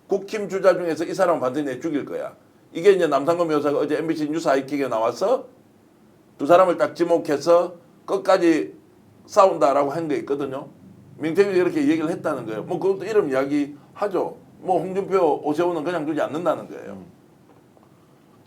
국힘 주자 중에서 이 사람은 반드시 내 죽일 거야. 이게 이제 남상권 변호사가 어제 MBC 뉴스 하이킥에 나와서 두 사람을 딱 지목해서 끝까지 싸운다라고 한 게 있거든요. 민태균이 이렇게 얘기를 했다는 거예요. 뭐 그것도 이름 이야기 하죠. 뭐 홍준표, 오세훈은 그냥 두지 않는다는 거예요.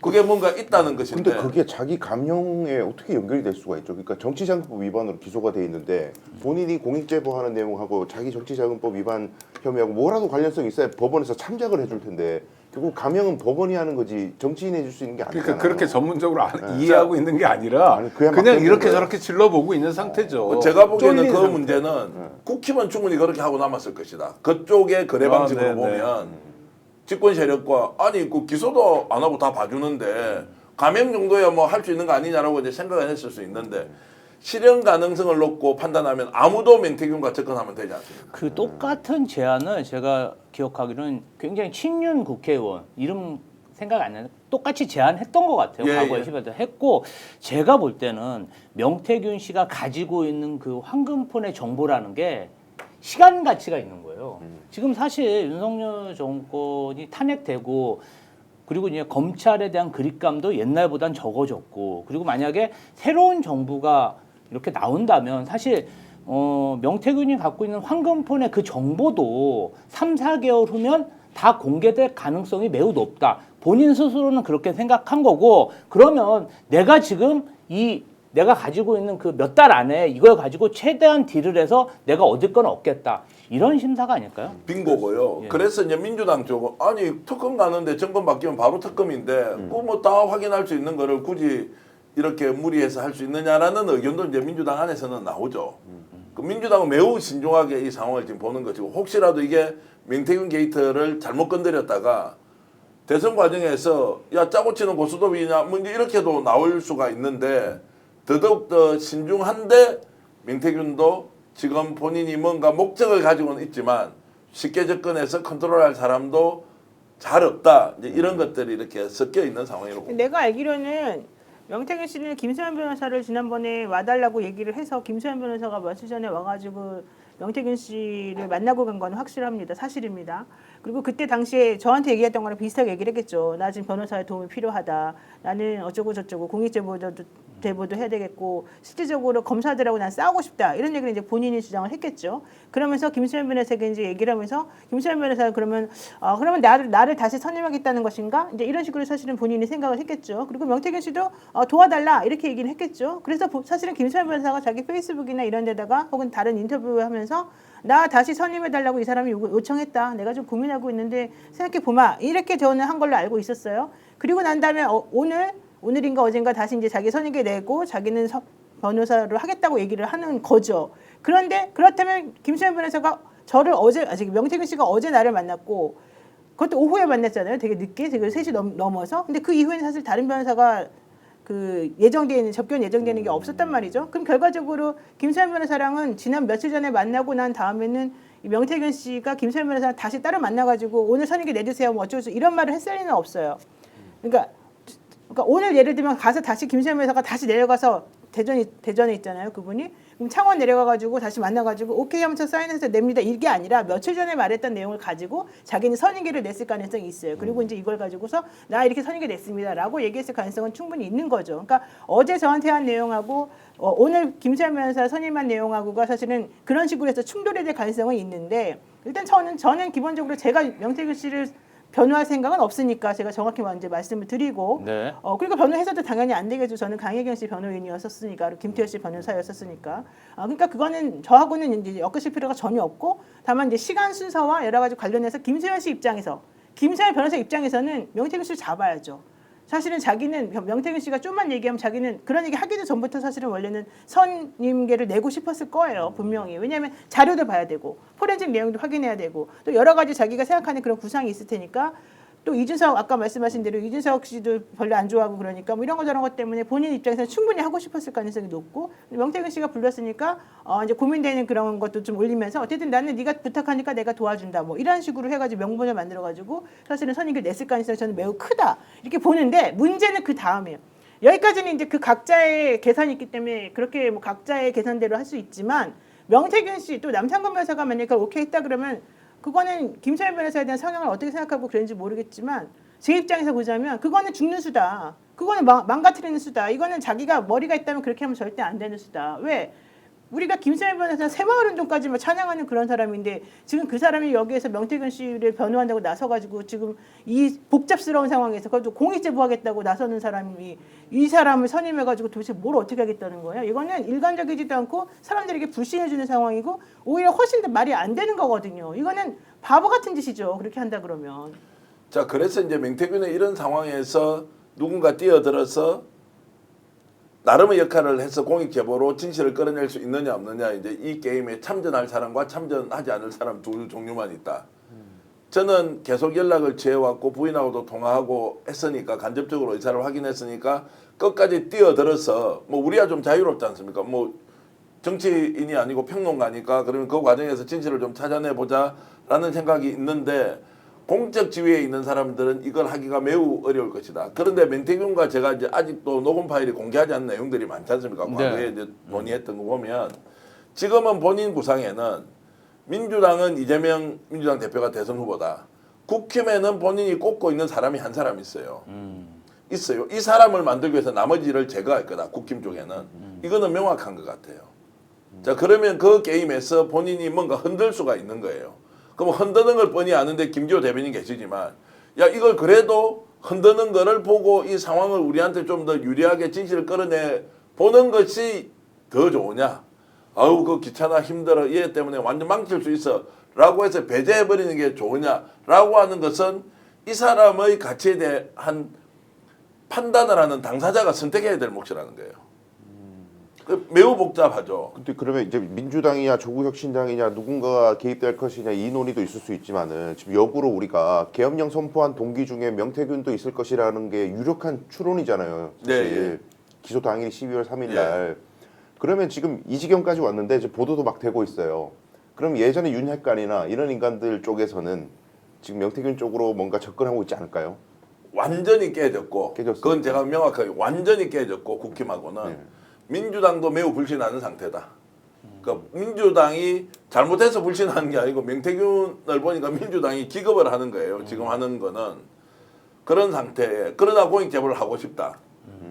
그게 뭔가 있다는 것인데. 근데 그게 자기 감형에 어떻게 연결이 될 수가 있죠? 그러니까 정치자금법 위반으로 기소가 돼 있는데 본인이 공익제보하는 내용하고 자기 정치자금법 위반 혐의하고 뭐라도 관련성이 있어야 법원에서 참작을 해줄 텐데 결국 감형은 법원이 하는 거지 정치인이 해줄 수 있는 게 아니잖아요. 그러니까 그렇게 전문적으로 이해하고 있는 게 아니라 아니, 그냥 이렇게 거예요. 저렇게 질러보고 있는 상태죠. 제가 보기에는 쫄린 그 상태. 문제는 국힘은 충분히 그렇게 하고 남았을 것이다. 그쪽의 거래 방식으로 네네. 보면 집권 세력과 아니 그 기소도 안 하고 다 봐주는데 감형 정도야 뭐 할 수 있는 거 아니냐라고 이제 생각을 했을 수 있는데 실현 가능성을 놓고 판단하면 아무도 맹태균과 접근하면 되지 않습니까? 그 똑같은 제안을 제가 기억하기로는 굉장히 친윤 국회의원 이름 생각 안 나는 똑같이 제안했던 것 같아요. 예, 과거에 예. 시발때 했고 제가 볼 때는 명태균 씨가 가지고 있는 그 황금폰의 정보라는 게 시간 가치가 있는 거예요. 지금 사실 윤석열 정권이 탄핵되고 그리고 이제 검찰에 대한 그립감도 옛날보단 적어졌고 그리고 만약에 새로운 정부가 이렇게 나온다면 사실 명태균이 갖고 있는 황금폰의 그 정보도 3, 4개월 후면 다 공개될 가능성이 매우 높다. 본인 스스로는 그렇게 생각한 거고 그러면 내가 지금 내가 가지고 있는 그 몇 달 안에 이걸 가지고 최대한 딜을 해서 내가 얻을 건 얻겠다. 이런 심사가 아닐까요? 빙고고요. 예. 그래서 이제 민주당 쪽은 아니 특검 가는데 정권 바뀌면 바로 특검인데 그 뭐 다 확인할 수 있는 거를 굳이 이렇게 무리해서 할 수 있느냐라는 의견도 이제 민주당 안에서는 나오죠. 그 민주당은 매우 신중하게 이 상황을 지금 보는 것이고 혹시라도 이게 명태균 게이트를 잘못 건드렸다가 대선 과정에서 야 짜고 치는 고스톱이냐 뭐 이제 이렇게도 나올 수가 있는데 더더욱 더 신중한데 명태균도 지금 본인이 뭔가 목적을 가지고는 있지만 쉽게 접근해서 컨트롤할 사람도 잘 없다. 이제 이런 것들이 이렇게 섞여 있는 상황이라고 봅니다. 내가 알기로는 명태균 씨는 김수현 변호사를 지난번에 와달라고 얘기를 해서 김수현 변호사가 며칠 전에 와가지고 명태균 씨를 만나고 간 건 확실합니다. 사실입니다. 그리고 그때 당시에 저한테 얘기했던 거랑 비슷하게 얘기를 했겠죠. 나 지금 변호사의 도움이 필요하다. 나는 어쩌고 저쩌고 공익제보도 해야 되겠고 실질적으로 검사들하고 난 싸우고 싶다. 이런 얘기를 이제 본인이 주장을 했겠죠. 그러면서 김수현 변호사에게 이제 얘기를 하면서 김수현 변호사는 그러면 나를 다시 선임하겠다는 것인가? 이제 이런 식으로 사실은 본인이 생각을 했겠죠. 그리고 명태균 씨도 도와달라 이렇게 얘기를 했겠죠. 그래서 사실은 김수현 변호사가 자기 페이스북이나 이런 데다가 혹은 다른 인터뷰를 하면서 나 다시 선임해달라고 이 사람이 요청했다. 내가 좀 고민하고 있는데 생각해보마. 이렇게 저는 한 걸로 알고 있었어요. 그리고 난 다음에 오늘인가 어젠가 다시 이제 자기 선임계 내고 자기는 변호사로 하겠다고 얘기를 하는 거죠. 그런데 그렇다면 김수현 변호사가 명태균 씨가 어제 나를 만났고 그것도 오후에 만났잖아요. 되게 늦게, 되게 3시 넘어서. 근데 그 이후에는 사실 다른 변호사가 접견 예정되는 게 없었단 말이죠. 그럼 결과적으로 김수현 변호사랑은 지난 며칠 전에 만나고 난 다음에는 이 명태균 씨가 김수현 변호사랑 다시 따로 만나가지고 오늘 선임계 내주세요, 뭐 어쩌고 이런 말을 했을 리는 없어요. 그러니까 오늘 예를 들면 가서 다시 김수현 변호사가 다시 내려가서 대전에 있잖아요, 그분이. 그럼 창원 내려가가지고 다시 만나가지고 오케이 하면서 사인해서 냅니다. 이게 아니라 며칠 전에 말했던 내용을 가지고 자기는 선임계를 냈을 가능성이 있어요. 그리고 이제 이걸 가지고서 나 이렇게 선임계 냈습니다라고 얘기했을 가능성은 충분히 있는 거죠. 그러니까 어제 저한테 한 내용하고 오늘 김수현 변호사 선임한 내용하고가 사실은 그런 식으로 해서 충돌이 될 가능성은 있는데 일단 저는 기본적으로 제가 명태균 씨를 변호할 생각은 없으니까 제가 정확히 먼저 말씀을 드리고 네. 그리고 변호해서도 당연히 안 되겠죠. 저는 강혜경 씨 변호인이었었으니까 김태현 씨 변호사였었으니까 그러니까 그거는 저하고는 이제 엮으실 필요가 전혀 없고 다만 이제 시간 순서와 여러 가지 관련해서 김수현 변호사 입장에서는 명태균 씨를 잡아야죠. 사실은 자기는 명태균 씨가 좀만 얘기하면 자기는 그런 얘기 하기도 전부터 사실은 원래는 선임계를 내고 싶었을 거예요. 분명히. 왜냐하면 자료도 봐야 되고 포렌식 내용도 확인해야 되고 또 여러 가지 자기가 생각하는 그런 구상이 있을 테니까 또 이준석 아까 말씀하신 대로 이준석 씨도 별로 안 좋아하고 그러니까 뭐 이런 거 저런 것 때문에 본인 입장에서는 충분히 하고 싶었을 가능성이 높고 명태균 씨가 불렀으니까 이제 고민되는 그런 것도 좀 올리면서 어쨌든 나는 네가 부탁하니까 내가 도와준다 뭐 이런 식으로 해가지고 명분을 만들어가지고 사실은 선임계를 냈을 가능성이 저는 매우 크다 이렇게 보는데 문제는 그 다음이에요. 여기까지는 이제 그 각자의 계산이 있기 때문에 그렇게 뭐 각자의 계산대로 할 수 있지만 명태균 씨 또 남상권 변호사가 만약에 오케이 했다 그러면 그거는 김수현 변호사에 대한 성향을 어떻게 생각하고 그런지 모르겠지만 제 입장에서 보자면 그거는 죽는 수다. 그거는 망가뜨리는 수다. 이거는 자기가 머리가 있다면 그렇게 하면 절대 안 되는 수다. 왜? 우리가 김수현 변호사 새마을운동까지 막 찬양하는 그런 사람인데 지금 그 사람이 여기에서 명태균 씨를 변호한다고 나서가지고 지금 이 복잡스러운 상황에서 그것도 공익제보하겠다고 나서는 사람이 이 사람을 선임해가지고 도대체 뭘 어떻게 하겠다는 거예요? 이거는 일관적이지도 않고 사람들에게 불신해주는 상황이고 오히려 훨씬 더 말이 안 되는 거거든요. 이거는 바보 같은 짓이죠. 그렇게 한다 그러면. 자, 그래서 이제 명태균의 이런 상황에서 누군가 뛰어들어서 나름의 역할을 해서 공익 제보로 진실을 끌어낼 수 있느냐 없느냐 이제 이 게임에 참전할 사람과 참전하지 않을 사람 두 종류만 있다. 저는 계속 연락을 취해왔고 부인하고도 통화하고 했으니까 간접적으로 의사를 확인했으니까 끝까지 뛰어들어서 뭐 우리야 좀 자유롭지 않습니까? 뭐 정치인이 아니고 평론가니까 그러면 그 과정에서 진실을 좀 찾아내 보자라는 생각이 있는데 공적 지위에 있는 사람들은 이걸 하기가 매우 어려울 것이다. 그런데 명태균과 제가 이제 아직도 녹음 파일이 공개하지 않은 내용들이 많지 않습니까? 네. 과거에 이제 논의했던 거 보면 지금은 본인 구상에는 민주당은 이재명 민주당 대표가 대선 후보다. 국힘에는 본인이 꼽고 있는 사람이 한 사람 있어요. 있어요. 이 사람을 만들기 위해서 나머지를 제거할 거다. 국힘 쪽에는. 이거는 명확한 것 같아요. 자, 그러면 그 게임에서 본인이 뭔가 흔들 수가 있는 거예요. 그럼 흔드는 걸 뻔히 아는데 김기호 대변인 계시지만 야 이걸 그래도 흔드는 거를 보고 이 상황을 우리한테 좀 더 유리하게 진실을 끌어내 보는 것이 더 좋으냐. 아우 그 귀찮아 힘들어 얘 때문에 완전 망칠 수 있어 라고 해서 배제해버리는 게 좋으냐라고 하는 것은 이 사람의 가치에 대한 판단을 하는 당사자가 선택해야 될 몫이라는 거예요. 매우 복잡하죠. 근데 그러면 이제 민주당이냐 조국혁신당이냐 누군가가 개입될 것이냐 이 논의도 있을 수 있지만은 지금 역으로 우리가 계엄령 선포한 동기 중에 명태균도 있을 것이라는 게 유력한 추론이잖아요. 사실 네, 예. 기소 당일이 12월 3일 날. 그러면 지금 이 지경까지 왔는데 이제 보도도 막 되고 있어요. 그럼 예전에 윤핵관이나 이런 인간들 쪽에서는 지금 명태균 쪽으로 뭔가 접근하고 있지 않을까요? 완전히 깨졌고 깨졌습니다. 그건 제가 명확하게 완전히 깨졌고 국힘하고는 네. 민주당도 매우 불신하는 상태다. 그러니까 민주당이 잘못해서 불신하는 게 아니고 명태균을 보니까 민주당이 기겁을 하는 거예요. 지금 하는 거는 그런 상태에 그러나 공익 제보를 하고 싶다.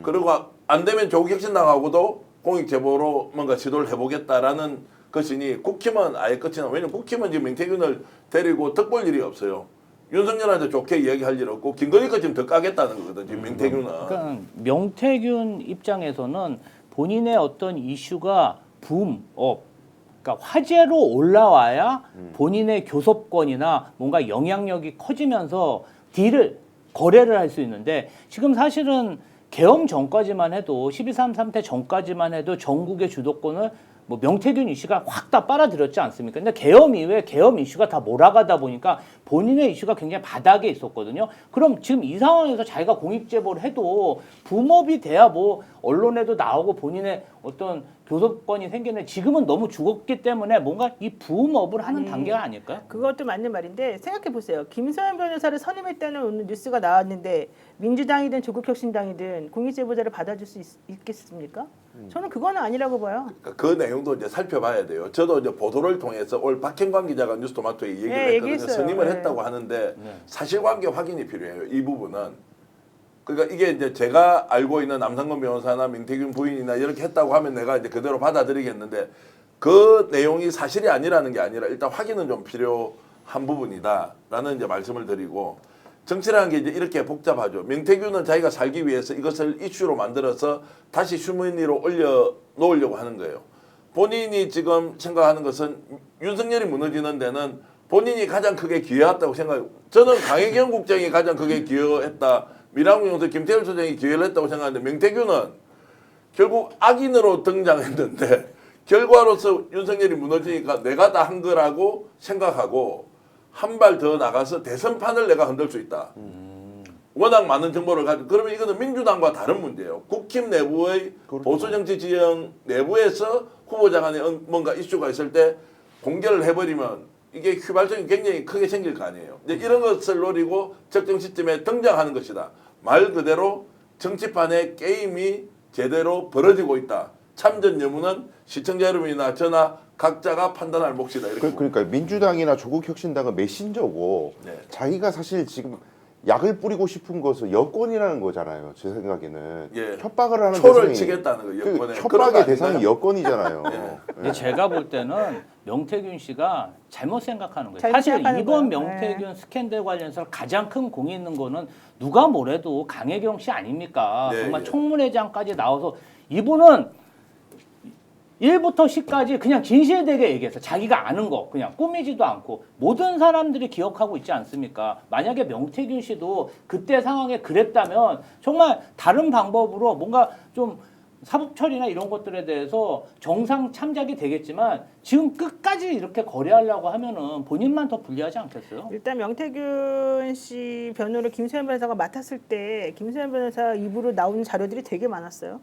그리고 안 되면 조국혁신당하고도 공익 제보로 뭔가 시도를 해보겠다라는 것이니 국힘은 아예 끝이 나. 왜냐면 국힘은 지금 명태균을 데리고 득볼 일이 없어요. 윤석열한테 좋게 이야기할 일 없고 김건희가 지금 더 까겠다는 거거든. 지금 명태균은. 그러니까 명태균 입장에서는 본인의 어떤 이슈가 붐업, 그러니까 화제로 올라와야 본인의 교섭권이나 뭔가 영향력이 커지면서 거래를 할 수 있는데 지금 사실은 계엄 전까지만 해도 12.3 사태 전까지만 해도 전국의 주도권을 뭐 명태균 이슈가 확 다 빨아들였지 않습니까? 근데 계엄 이후에 계엄 이슈가 다 몰아가다 보니까 본인의 이슈가 굉장히 바닥에 있었거든요. 그럼 지금 이 상황에서 자기가 공익 제보를 해도 붐업이 돼야 뭐 언론에도 나오고 본인의 어떤 교섭권이 생기는 지금은 너무 죽었기 때문에 뭔가 이 붐업을 하는 단계가 아닐까요? 그것도 맞는 말인데 생각해 보세요. 김수현 변호사를 선임했다는 오늘 뉴스가 나왔는데 민주당이든 조국혁신당이든 공익제보자를 받아줄 수 있겠습니까? 저는 그거는 아니라고 봐요. 그러니까 그 내용도 이제 살펴봐야 돼요. 저도 이제 보도를 통해서 올 박형광 기자가 뉴스토마토에 얘기를 네, 했거든요. 얘기했어요. 선임을 네. 했다고 하는데 사실관계 확인이 필요해요. 이 부분은. 그러니까 이게 이제 제가 알고 있는 남상건 변호사나 명태균 부인이나 이렇게 했다고 하면 내가 이제 그대로 받아들이겠는데 그 내용이 사실이 아니라는 게 아니라 일단 확인은 좀 필요한 부분이다라는 이제 말씀을 드리고 정치라는 게 이제 이렇게 복잡하죠. 명태균은 자기가 살기 위해서 이것을 이슈로 만들어서 다시 휴머니로 올려 놓으려고 하는 거예요. 본인이 지금 생각하는 것은 윤석열이 무너지는 데는 본인이 가장 크게 기여했다고 생각해요. 저는 강혜경 국장이 가장 크게 기여했다. 미랑우 용서 김태일 소장이 기여를 했다고 생각하는데 명태균은 결국 악인으로 등장했는데 결과로서 윤석열이 무너지니까 내가 다 한 거라고 생각하고 한 발 더 나가서 대선판을 내가 흔들 수 있다. 워낙 많은 정보를 가지고 그러면 이거는 민주당과 다른 문제예요. 국힘 내부의 보수정치 지형 내부에서 후보자 간에 뭔가 이슈가 있을 때 공개를 해버리면 이게 휘발성이 굉장히 크게 생길 거 아니에요. 이제 이런 것을 노리고 적정 시점에 등장하는 것이다. 말 그대로 정치판의 게임이 제대로 벌어지고 있다. 참전 여부는 시청자 여러분이나 저나 각자가 판단할 몫이다 이렇게. 그러니까 민주당이나 조국혁신당은 메신저고 네. 자기가 사실 지금 약을 뿌리고 싶은 것은 여권이라는 거잖아요. 제 생각에는 예. 협박을 하는 초를 대상이 치겠다는 거 그 여권에. 그런 거 협박의 대상이 아닌가요? 여권이잖아요. 근데 제가 볼 때는 명태균 씨가 잘못 생각하는 거예요. 잘못 사실 생각하는 이번 거예요. 명태균 스캔들 관련해서 가장 큰 공이 있는 거는 누가 뭐래도 강혜경 씨 아닙니까? 네, 정말 예. 총무회장까지 나와서 이분은 1부터 10까지 그냥 진실되게 얘기해서 자기가 아는 거 그냥 꾸미지도 않고 모든 사람들이 기억하고 있지 않습니까? 만약에 명태균 씨도 그때 상황에 그랬다면 정말 다른 방법으로 뭔가 좀 사법 처리나 이런 것들에 대해서 정상 참작이 되겠지만 지금 끝까지 이렇게 거래하려고 하면은 본인만 더 불리하지 않겠어요? 일단 명태균 씨 변호를 김수현 변호사가 맡았을 때 김수현 변호사 입으로 나온 자료들이 되게 많았어요.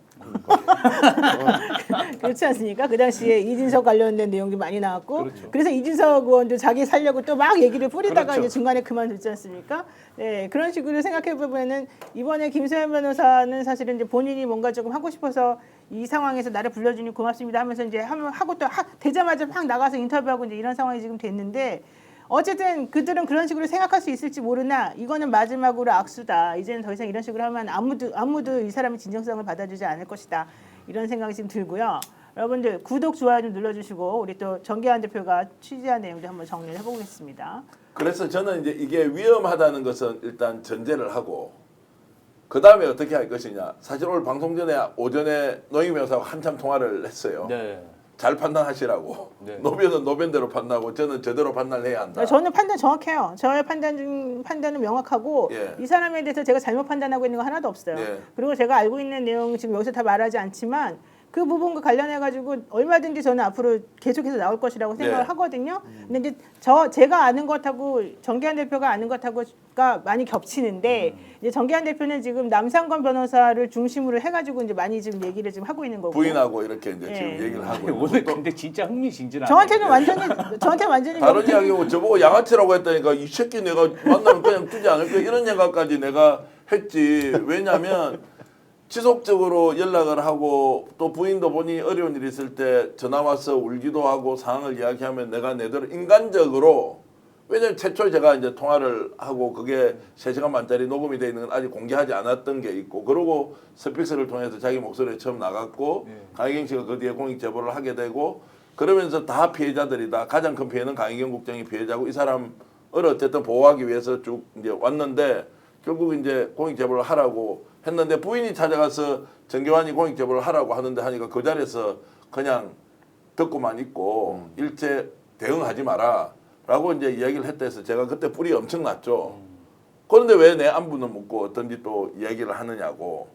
그렇지 않습니까? 그 당시에 이진석 관련된 내용이 많이 나왔고, 그렇죠. 그래서 이진석 의원도 자기 살려고 또 막 얘기를 뿌리다가 그렇죠. 이제 중간에 그만뒀지 않습니까? 네, 그런 식으로 생각해 보면은 이번에 김수현 변호사는 사실은 이제 본인이 뭔가 조금 하고 싶어서 이 상황에서 나를 불러주니 고맙습니다 하면서 이제 하고 또 되자마자 막 나가서 인터뷰하고 이제 이런 상황이 지금 됐는데. 어쨌든 그들은 그런 식으로 생각할 수 있을지 모르나 이거는 마지막으로 악수다. 이제는 더 이상 이런 식으로 하면 아무도 이 사람의 진정성을 받아주지 않을 것이다. 이런 생각이 지금 들고요. 여러분들 구독, 좋아요 좀 눌러주시고 우리 또 정계환 대표가 취재한 내용도 한번 정리를 해보겠습니다. 그래서 저는 이제 이게 위험하다는 것은 일단 전제를 하고 그 다음에 어떻게 할 것이냐. 사실 오늘 방송 전에 오전에 노영희 변호사하고 한참 통화를 했어요. 네. 잘 판단하시라고. 네. 노변은 노변대로 판단하고 저는 저대로 판단해야 한다. 저는 판단 정확해요. 저의 판단은 명확하고 예. 이 사람에 대해서 제가 잘못 판단하고 있는 거 하나도 없어요. 예. 그리고 제가 알고 있는 내용 지금 여기서 다 말하지 않지만 그 부분과 관련해 가지고 얼마든지 저는 앞으로 계속해서 나올 것이라고 생각을 네. 하거든요. 근데 이제 제가 아는 것하고 정계한 대표가 아는 것하고가 많이 겹치는데 이제 정계한 대표는 지금 남상권 변호사를 중심으로 해가지고 이제 많이 지금 얘기를 지금 하고 있는 거고. 부인하고 이렇게 이제 예. 지금 얘기를 하고 있고 오늘 또 근데 진짜 흥미진진하네. 저한테는 완전히 다른 이야기고 저보고 양아치라고 했다니까 이 새끼 내가 만나면 그냥 두지 않을 거야 이런 얘기까지 내가 했지. 왜냐하면 지속적으로 연락을 하고 또 부인도 본인이 어려운 일이 있을 때 전화 와서 울기도 하고 상황을 이야기하면 내가 내대로 인간적으로 왜냐면 최초에 제가 이제 통화를 하고 그게 3시간 반짜리 녹음이 돼 있는 건 아직 공개하지 않았던 게 있고 그러고 스픽스를 통해서 자기 목소리가 처음 나갔고 강혜경 씨가 그 뒤에 공익 제보를 하게 되고 그러면서 다 피해자들이다. 가장 큰 피해는 강혜경 국장이 피해자고 이 사람을 어쨌든 보호하기 위해서 쭉 이제 왔는데 결국 이제 공익 제보를 하라고 했는데 부인이 찾아가서 정교환이 공익 제보를 하라고 하는데 하니까 그 자리에서 그냥 듣고만 있고 일체 대응하지 마라 라고 이제 이야기를 했다 해서 제가 그때 뿔이 엄청 났죠. 그런데 왜 내 안부는 묻고 어떤지 또 이야기를 하느냐고.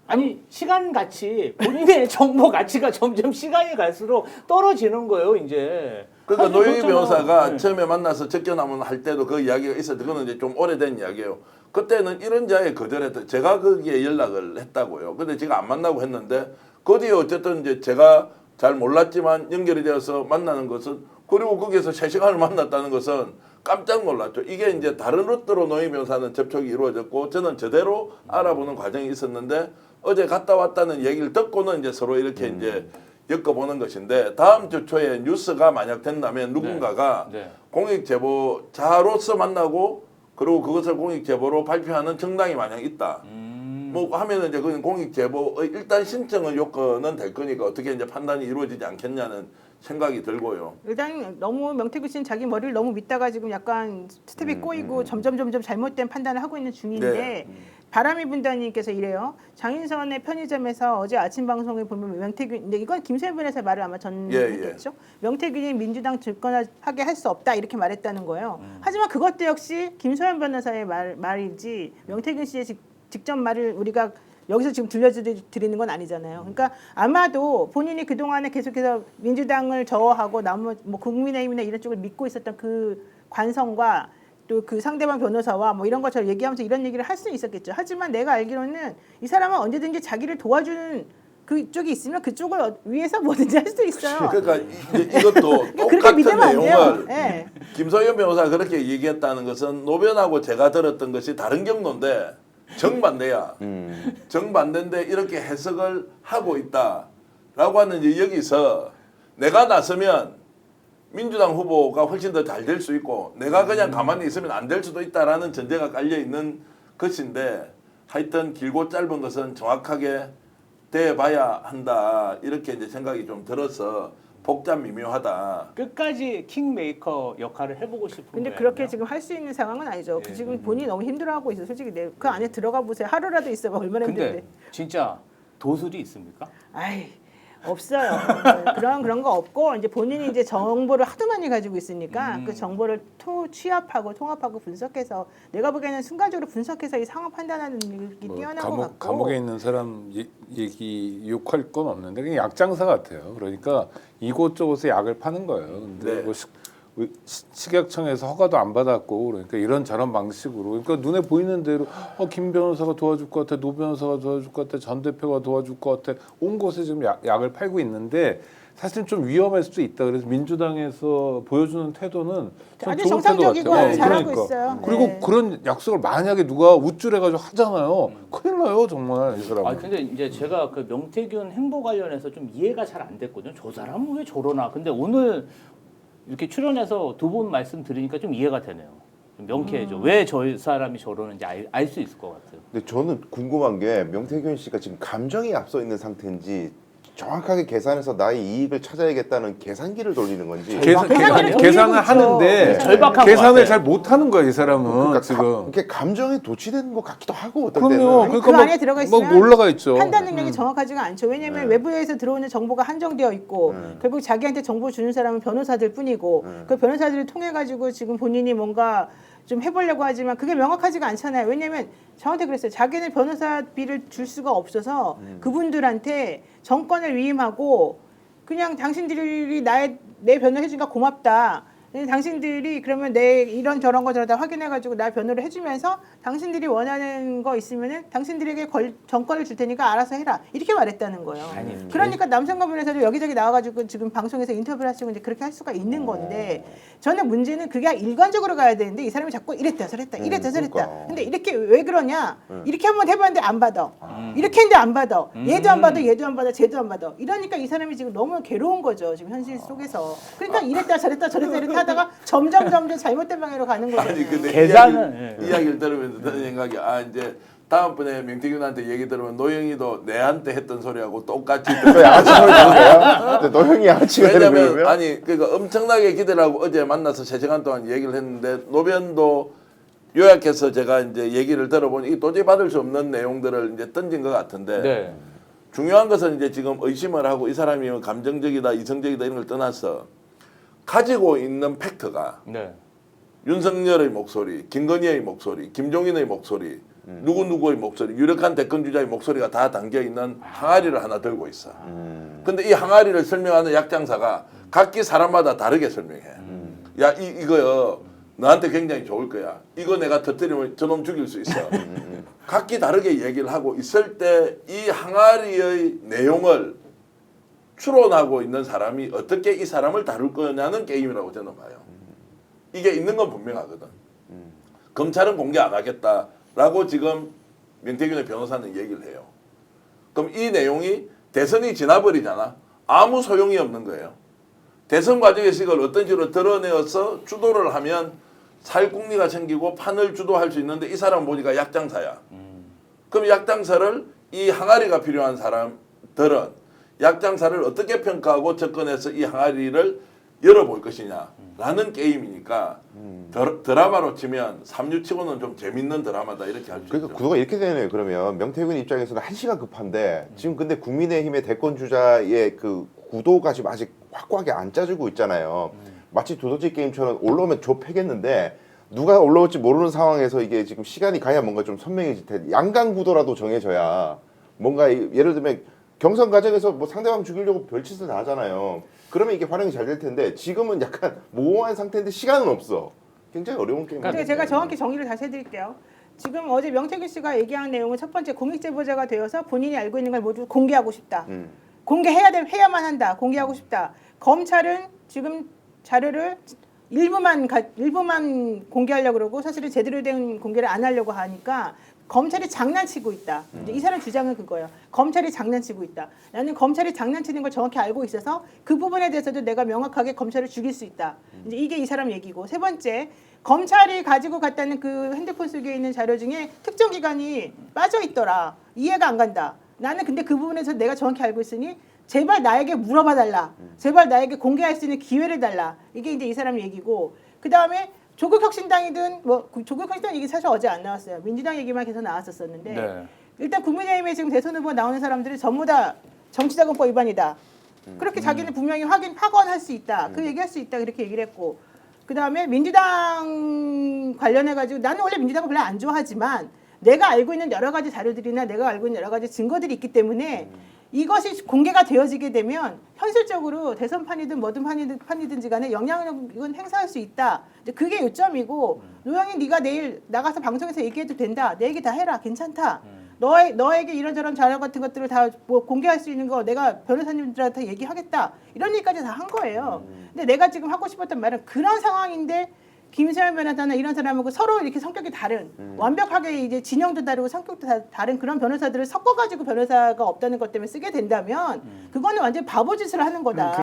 아니 시간 가치 본인의 정보 가치가 점점 시간이 갈수록 떨어지는 거예요 이제. 그러니까 사실 노영희 그렇잖아. 변호사가 네. 처음에 만나서 적겨나면 할 때도 그 이야기가 있었는데 그거는 이제 좀 오래된 이야기예요. 그때는 이런 자에 거절했다. 제가 거기에 연락을 했다고요. 근데 제가 안 만나고 했는데 그 뒤에 어쨌든 이제 제가 잘 몰랐지만 연결이 되어서 만나는 것은 그리고 거기에서 3시간을 만났다는 것은 깜짝 놀랐죠. 이게 이제 다른 루트로 노영희 변호사는 접촉이 이루어졌고 저는 저대로 알아보는 과정이 있었는데 어제 갔다 왔다는 얘기를 듣고는 이제 서로 이렇게 이제 엮어보는 것인데 다음 주 초에 뉴스가 만약 된다면 누군가가 네. 공익 제보자로서 만나고 그리고 그것을 공익 제보로 발표하는 정당이 만약 있다. 뭐 하면은 이제 그 공익 제보의 일단 신청은 요건은 될 거니까 어떻게 이제 판단이 이루어지지 않겠냐는 생각이 들고요. 일단 너무 명태균 씨는 자기 머리를 너무 믿다가 지금 약간 스텝이 꼬이고 점점 잘못된 판단을 하고 있는 중인데 네. 바람이 분다님께서 이래요. 장인선의 편의점에서 어제 아침 방송에 보면 명태균, 근데 이건 김수현 변호사 말을 아마 전했겠죠. 명태균이 민주당 집권하게 할 수 없다 이렇게 말했다는 거예요. 하지만 그것도 역시 김수현 변호사의 말이지 명태균 씨의 직접 말을 우리가 여기서 지금 들려드리는 건 아니잖아요. 그러니까 아마도 본인이 그동안에 계속해서 민주당을 저어하고 뭐 국민의힘이나 이런 쪽을 믿고 있었던 그 관성과 또 그 상대방 변호사와 뭐 이런 것처럼 얘기하면서 이런 얘기를 할 수 있었겠죠. 하지만 내가 알기로는 이 사람은 언제든지 자기를 도와주는 그쪽이 있으면 그쪽을 위해서 뭐든지 할 수 있어요. 그러니까 이것도 그렇게 똑같은 믿으면 안 돼요. 내용을 네. 김소연 변호사가 그렇게 얘기했다는 것은 노변하고 제가 들었던 것이 다른 경로인데 정반대야. 정반대인데 이렇게 해석을 하고 있다라고 하는 이제 여기서 내가 나서면 민주당 후보가 훨씬 더 잘 될 수 있고 내가 그냥 가만히 있으면 안 될 수도 있다라는 전제가 깔려 있는 것인데 하여튼 길고 짧은 것은 정확하게 대봐야 한다 이렇게 이제 생각이 좀 들어서 복잡 미묘하다. 끝까지 킹메이커 역할을 해보고 싶은 근데 거예요. 그렇게 지금 할 수 있는 상황은 아니죠. 그 지금 본인이 너무 힘들어하고 있어. 솔직히 그 안에 들어가 보세요. 하루라도 있어봐 얼마나 힘든데. 근데 진짜 도술이 있습니까? 아이 없어요. 그런 거 없고 이제 본인이 이제 정보를 하도 많이 가지고 있으니까 그 정보를 취합하고 통합하고 분석해서 내가 보기에는 순간적으로 분석해서 이 상황 판단하는 능력이 뛰어난 것 같고. 감옥에 있는 사람 얘기 욕할 건 없는데 그냥 약장사 같아요. 그러니까 이곳저곳에 약을 파는 거예요. 근데 네. 뭐 식약청에서 허가도 안 받았고 그러니까 이런 저런 방식으로 그러니까 눈에 보이는 대로 김 변호사가 도와줄 것 같아, 노 변호사가 도와줄 것 같아, 전 대표가 도와줄 것 같아 온 곳에 지금 약을 팔고 있는데 사실 좀 위험할 수도 있다. 그래서 민주당에서 보여주는 태도는 좀 아주 좋은 태도 정상적이고 같아요. 잘하고 있어요. 그리고 네. 그런 약속을 만약에 누가 우쭐해가지고 하잖아요. 큰일 나요 정말 이 사람은. 아 근데 이제 제가 그 명태균 행보 관련해서 좀 이해가 잘 안 됐거든요. 저 사람은 왜 저러나. 근데 오늘 이렇게 출연해서 두 분 말씀 들으니까 좀 이해가 되네요. 좀 명쾌해져. 왜 저 사람이 저러는지 알 수 있을 것 같아요. 근데 저는 궁금한 게 명태균 씨가 지금 감정이 앞서 있는 상태인지 정확하게 계산해서 나의 이익을 찾아야겠다는 계산기를 돌리는 건지 계산기를 계산을 돌리고 하는데 있죠. 절박한 것 계산을 같아요. 잘 못하는 거야 이 사람은 그러니까 지금. 이렇게 감정에 도취되는 것 같기도 하고 어떨 그럼요. 때는 아니, 그 안에 들어가 있으면 올라가 있죠. 판단 능력이 정확하지가 않죠. 왜냐하면 외부에서 들어오는 정보가 한정되어 있고 결국 자기한테 정보 주는 사람은 변호사들 뿐이고 그 변호사들을 통해 가지고 지금 본인이 뭔가 좀 해보려고 하지만 그게 명확하지가 않잖아요. 왜냐하면 저한테 그랬어요. 자기는 변호사비를 줄 수가 없어서 그분들한테 정권을 위임하고 그냥 당신들이 내 변호를 해주니까 고맙다. 당신들이 그러면 내 이런 저런 거 저러다 확인해가지고 나 변호를 해주면서 당신들이 원하는 거 있으면은 당신들에게 정권을 줄 테니까 알아서 해라 이렇게 말했다는 거예요. 그러니까 남성가 변호사도 여기저기 나와가지고 지금 방송에서 인터뷰를 하시고 이제 그렇게 할 수가 있는 건데 저는 문제는 그게 일관적으로 가야 되는데 이 사람이 자꾸 이랬다 저랬다 이랬다 저랬다. 그러니까. 근데 이렇게 왜 그러냐? 이렇게 한번 해봤는데 안 받아. 이렇게 했는데 안 받아. 얘도 안 받아 얘도 안 받아 쟤도 안 받아. 이러니까 이 사람이 지금 너무 괴로운 거죠. 지금 현실 속에서. 그러니까 이랬다 저랬다 저랬다 이렇게 하다가 점점 잘못된 방향으로 가는 거예요. 아니 근데 계산은, 이야기를 들으면서 드는 생각이 이제 다음번에 명태균한테 얘기 들으면 노영이도 내한테 했던 소리하고 똑같이 또 양아치 소리 들어요? 너 형이 양아치가 되는 왜냐면 거예요? 아니 그러니까 엄청나게 기대를 하고 어제 만나서 3시간 동안 얘기를 했는데 노변도 요약해서 제가 이제 얘기를 들어보니 이 도저히 받을 수 없는 내용들을 이제 던진 것 같은데 네. 중요한 것은 이제 지금 의심을 하고 이 사람이 감정적이다 이성적이다 이런 걸 떠나서 가지고 있는 팩트가 네. 윤석열의 목소리, 김건희의 목소리, 김종인의 목소리, 누구누구의 목소리, 유력한 대권 주자의 목소리가 다 담겨 있는 항아리를 하나 들고 있어. 근데 이 항아리를 설명하는 약장사가 각기 사람마다 다르게 설명해. 야, 이거요. 너한테 굉장히 좋을 거야. 이거 내가 터뜨리면 저놈 죽일 수 있어. 각기 다르게 얘기를 하고 있을 때 이 항아리의 내용을 추론하고 있는 사람이 어떻게 이 사람을 다룰 거냐는 게임이라고 저는 봐요. 이게 있는 건 분명하거든. 검찰은 공개 안 하겠다라고 지금 명태균의 변호사는 얘기를 해요. 그럼 이 내용이 대선이 지나버리잖아. 아무 소용이 없는 거예요. 대선 과정에서 이걸 어떤 식으로 드러내어서 주도를 하면 사회공리가 생기고 판을 주도할 수 있는데 이 사람 보니까 약장사야. 그럼 약장사를 이 항아리가 필요한 사람들은 약장사를 어떻게 평가하고 접근해서 이 항아리를 열어볼 것이냐라는 게임이니까 드라마로 치면 삼류치고는 좀 재밌는 드라마다 이렇게 할 수 그러니까 있죠. 구도가 이렇게 되네요. 그러면 명태균 입장에서는 한시가 급한데 지금 근데 국민의힘의 대권 주자의 그 구도가 지금 아직 확고하게 안 짜지고 있잖아요. 마치 도도지 게임처럼 올라오면 조 패겠는데 누가 올라올지 모르는 상황에서 이게 지금 시간이 가야 뭔가 좀 선명해질 텐데 양강 구도라도 정해져야 뭔가 예를 들면 경선 과정에서 뭐 상대방 죽이려고 별짓을 다 하잖아요. 그러면 이게 활용이 잘 될 텐데 지금은 약간 모호한 상태인데 시간은 없어. 굉장히 어려운 게임. 근데 제가 정확히 정리를 다시 해드릴게요. 지금 어제 명태균 씨가 얘기한 내용은 첫 번째 공익제보자가 되어서 본인이 알고 있는 걸 모두 공개하고 싶다. 해야만 한다. 공개하고 싶다. 검찰은 지금 자료를 일부만 공개하려고 그러고 사실은 제대로 된 공개를 안 하려고 하니까 검찰이 장난치고 있다. 이제 이 사람 주장은 그거예요. 검찰이 장난치고 있다. 나는 검찰이 장난치는 걸 정확히 알고 있어서 그 부분에 대해서도 내가 명확하게 검찰을 죽일 수 있다. 이제 이게 이 사람 얘기고 세 번째 검찰이 가지고 갔다는 그 핸드폰 속에 있는 자료 중에 특정 기관이 빠져 있더라. 이해가 안 간다. 나는 근데 그 부분에서 내가 정확히 알고 있으니 제발 나에게 물어봐 달라. 제발 나에게 공개할 수 있는 기회를 달라. 이게 이제 이 사람 얘기고 그 다음에 조국혁신당이든 뭐 조국혁신당 얘기 사실 어제 안 나왔어요. 민주당 얘기만 계속 나왔었었는데 네. 일단 국민의힘에 지금 대선 후보 나오는 사람들이 전부 다 정치자금법 위반이다. 그렇게 자기는 분명히 확언할 수 있다. 그 얘기할 수 있다. 그렇게 얘기를 했고 그 다음에 민주당 관련해 가지고 나는 원래 민주당을 별로 안 좋아하지만 내가 알고 있는 여러 가지 자료들이나 내가 알고 있는 여러 가지 증거들이 있기 때문에 이것이 공개가 되어지게 되면 현실적으로 대선판이든 뭐든 판이든지 간에 영향력은 행사할 수 있다. 이제 그게 요점이고 노영이 네가 내일 나가서 방송에서 얘기해도 된다. 내 얘기 다 해라. 괜찮다. 너에게 이런저런 자료 같은 것들을 다 뭐 공개할 수 있는 거 내가 변호사님들한테 얘기하겠다. 이런 얘기까지 다 한 거예요. 근데 내가 지금 하고 싶었던 말은 그런 상황인데 김수현 변호사나 이런 사람하고 서로 이렇게 성격이 다른 완벽하게 이제 진영도 다르고 성격도 다른 그런 변호사들을 섞어가지고 변호사가 없다는 것 때문에 쓰게 된다면 그거는 완전 바보짓을 하는 거다.